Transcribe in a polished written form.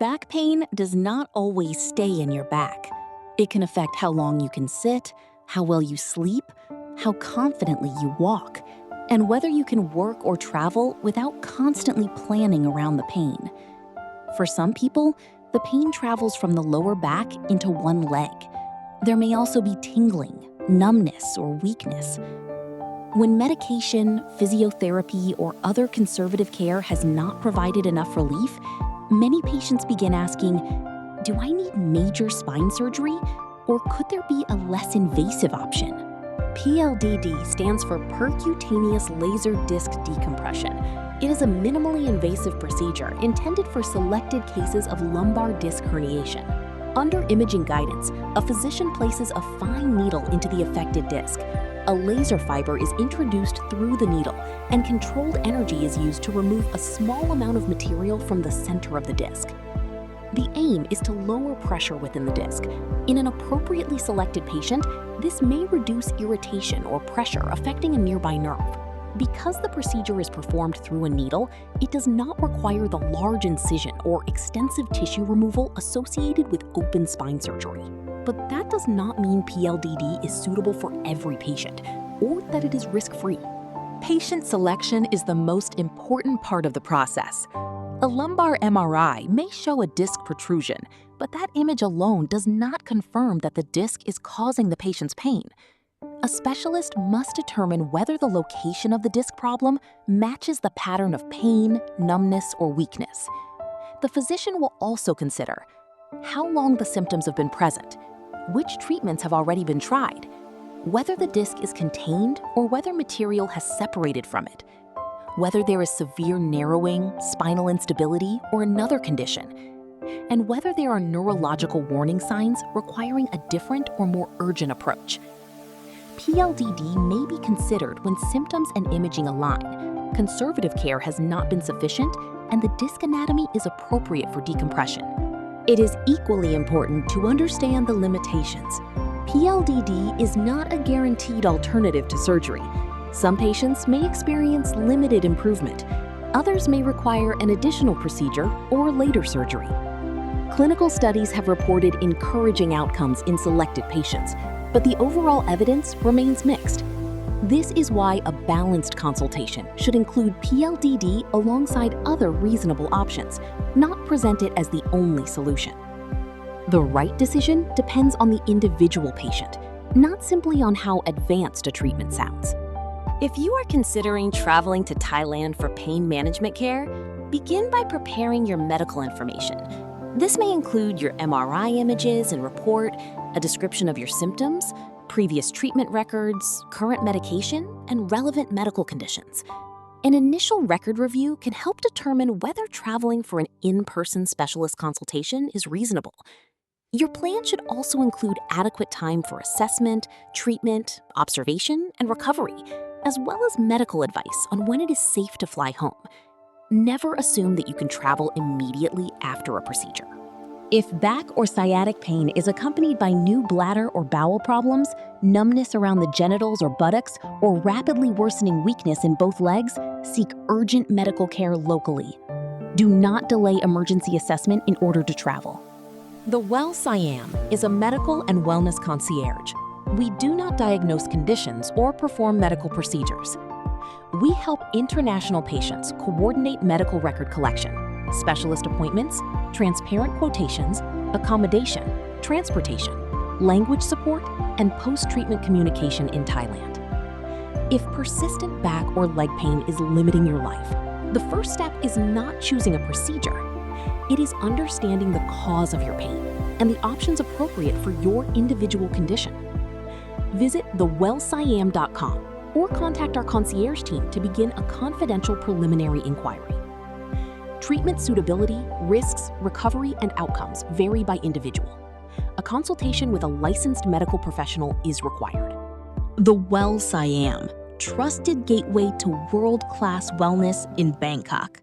Back pain does not always stay in your back. It can affect how long you can sit, how well you sleep, how confidently you walk, and whether you can work or travel without constantly planning around the pain. For some people, the pain travels from the lower back into one leg. There may also be tingling, numbness, or weakness. When medication, physiotherapy, or other conservative care has not provided enough relief, many patients begin asking, do I need major spine surgery, or could there be a less invasive option? PLDD stands for Percutaneous Laser Disc Decompression. It is a minimally invasive procedure intended for selected cases of lumbar disc herniation. Under imaging guidance, a physician places a fine needle into the affected disc. A laser fiber is introduced through the needle, and controlled energy is used to remove a small amount of material from the center of the disc. The aim is to lower pressure within the disc. In an appropriately selected patient, this may reduce irritation or pressure affecting a nearby nerve. Because the procedure is performed through a needle, it does not require the large incision or extensive tissue removal associated with open spine surgery. But that does not mean PLDD is suitable for every patient, or that it is risk-free. Patient selection is the most important part of the process. A lumbar MRI may show a disc protrusion, but that image alone does not confirm that the disc is causing the patient's pain. A specialist must determine whether the location of the disc problem matches the pattern of pain, numbness, or weakness. The physician will also consider how long the symptoms have been present, which treatments have already been tried, whether the disc is contained or whether material has separated from it, whether there is severe narrowing, spinal instability, or another condition, and whether there are neurological warning signs requiring a different or more urgent approach. PLDD may be considered when symptoms and imaging align, conservative care has not been sufficient, and the disc anatomy is appropriate for decompression. It is equally important to understand the limitations. PLDD is not a guaranteed alternative to surgery. Some patients may experience limited improvement. Others may require an additional procedure or later surgery. Clinical studies have reported encouraging outcomes in selected patients, but the overall evidence remains mixed. This is why a balanced consultation should include PLDD alongside other reasonable options, not present it as the only solution. The right decision depends on the individual patient, not simply on how advanced a treatment sounds. If you are considering traveling to Thailand for pain management care, begin by preparing your medical information. This may include your MRI images and report, a description of your symptoms, previous treatment records, current medication, and relevant medical conditions. An initial record review can help determine whether traveling for an in-person specialist consultation is reasonable. Your plan should also include adequate time for assessment, treatment, observation, and recovery, as well as medical advice on when it is safe to fly home. Never assume that you can travel immediately after a procedure. If back or sciatic pain is accompanied by new bladder or bowel problems, numbness around the genitals or buttocks, or rapidly worsening weakness in both legs, seek urgent medical care locally. Do not delay emergency assessment in order to travel. The Well Siam is a medical and wellness concierge. We do not diagnose conditions or perform medical procedures. We help international patients coordinate medical record collection, specialist appointments, transparent quotations, accommodation, transportation, language support, and post-treatment communication in Thailand. If persistent back or leg pain is limiting your life, the first step is not choosing a procedure. It is understanding the cause of your pain and the options appropriate for your individual condition. Visit thewellsiam.com or contact our concierge team to begin a confidential preliminary inquiry. Treatment suitability, risks, recovery, and outcomes vary by individual. A consultation with a licensed medical professional is required. The Well Siam, trusted gateway to world-class wellness in Bangkok.